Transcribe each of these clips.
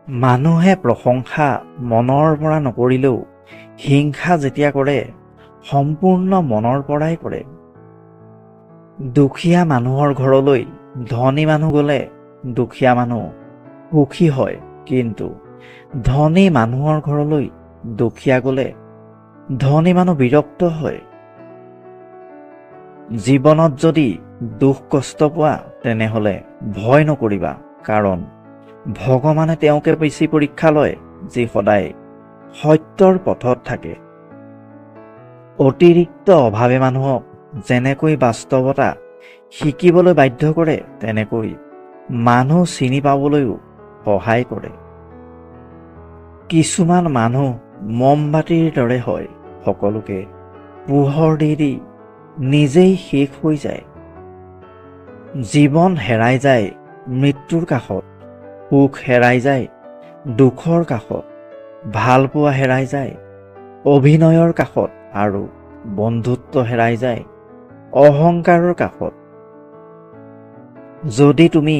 মানুহে প্ৰশংসা মনৰ পৰা নকৰিলেও হিংসা যেতিয়া কৰে সম্পূৰ্ণ মনৰ পৰাই কৰে। দুখীয়া মানুহৰ ঘৰলৈ ধনী মানুহ গ'লে দুখীয়া মানুহ সুখী হয়, কিন্তু ধনী মানুহৰ ঘৰলৈ দুখীয়া গ'লে ধনী মানুহ বিৰক্ত হয়। জীৱনত যদি দুখ কষ্ট পোৱা তেনেহ'লে ভয় নকৰিবা, কাৰণ ভগৱানে তেওঁকে বেছি পৰীক্ষা লয় যি সদায় সত্যৰ পথত থাকে। অতিৰিক্ত অভাৱে মানুহক যেনেকৈ বাস্তৱতা শিকিবলৈ বাধ্য কৰে, তেনেকৈ মানুহ চিনি পাবলৈও সহায় কৰে। কিছুমান মানুহ মমবাতিৰ দৰে হয়, সকলোকে পোহৰ দি দি নিজেই শেষ হৈ যায়। জীৱন হেৰাই যায় মৃত্যুৰ কাষত, সুখ হেৰাই যায় দুখৰ কাষত, ভালপোৱা হেৰাই যায় অভিনয়ৰ কাষত, আৰু বন্ধুত্ব হেৰাই যায় অহংকাৰৰ কাষত। যদি তুমি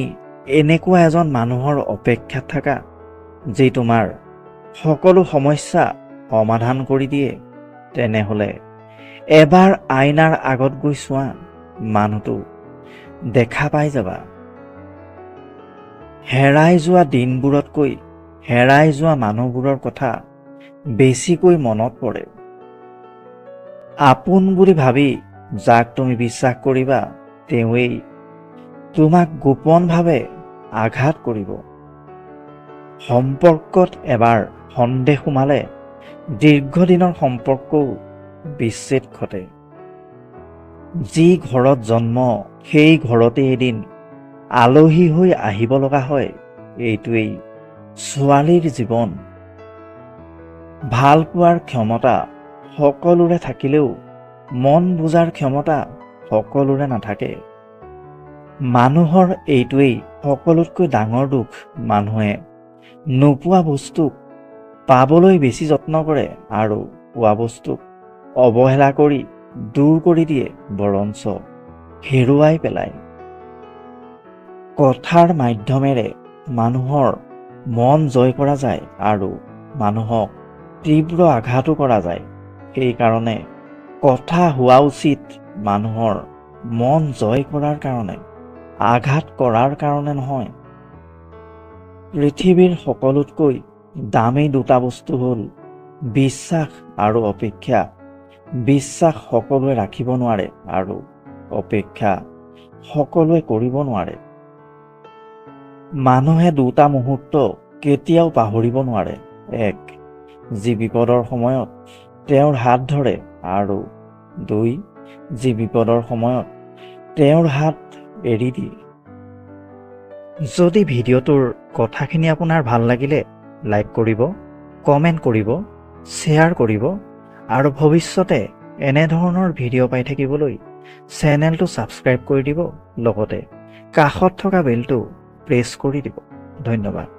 এনেকুৱা এজন মানুহৰ অপেক্ষাত থাকা যি তোমাৰ সকলো সমস্যা সমাধান কৰি দিয়ে, তেনেহ'লে এবাৰ আইনাৰ আগত গৈ চোৱা, মানুহটো দেখা পাই যাবা। হেৰাই যোৱা দিনবোৰতকৈ হেৰাই যোৱা মানুহবোৰৰ কথা বেছিকৈ মনত পৰে। আপোন বুলি ভাবি যাক তুমি বিশ্বাস কৰিবা, তেওঁৱেই তোমাক গোপনভাৱে আঘাত কৰিব। সম্পৰ্কত এবাৰ সন্দেহ সোমালে দীৰ্ঘদিনৰ সম্পৰ্কও বিচ্ছেদ ঘটে। যি ঘৰত জন্ম সেই ঘৰতে এদিন আলহী হৈ আহিব লগা হয়, এইটোৱেই ছোৱালীৰ জীৱন। ভাল পোৱাৰ ক্ষমতা সকলোৰে থাকিলেও মন বুজাৰ ক্ষমতা সকলোৰে নাথাকে। মানুহৰ এইটোৱেই সকলোতকৈ ডাঙৰ দুখ, মানুহে নোপোৱা বস্তুক পাবলৈ বেছি যত্ন কৰে আৰু পোৱা বস্তুক অৱহেলা কৰি দূৰ কৰি দিয়ে, বৰঞ্চ হেৰুৱাই পেলায়। কথাৰ মাধ্যমেৰে মানুহৰ মন জয় কৰা যায় আৰু মানুহক তীব্ৰ আঘাতো কৰা যায়। সেইকাৰণে কথা হোৱা উচিত মানুহৰ মন জয় কৰাৰ কাৰণে, আঘাত কৰাৰ কাৰণে নহয়। পৃথিৱীৰ সকলোতকৈ দামী দুটা বস্তু হ'ল বিশ্বাস আৰু অপেক্ষা। বিশ্বাস সকলোৱে ৰাখিব নোৱাৰে আৰু অপেক্ষা সকলোৱে কৰিব নোৱাৰে। মানুহে দুটা মুহূৰ্ত কেতিয়াও পাহৰিব নোৱাৰে। এক, যি বিপদৰ সময়ত তেওঁৰ হাত ধৰে, আৰু দুই, যি বিপদৰ সময়ত তেওঁৰ হাত এৰি দিয়ে। যদি ভিডিঅ'টোৰ কথাখিনি আপোনাৰ ভাল লাগিলে লাইক কৰিব, কমেণ্ট কৰিব, শ্বেয়াৰ কৰিব, আৰু ভৱিষ্যতে এনেধৰণৰ ভিডিঅ' পাই থাকিবলৈ চেনেলটো ছাবস্ক্ৰাইব কৰি দিব, লগতে কাষত থকা বেলটো প্ৰেছ কৰি দিব। ধন্যবাদ।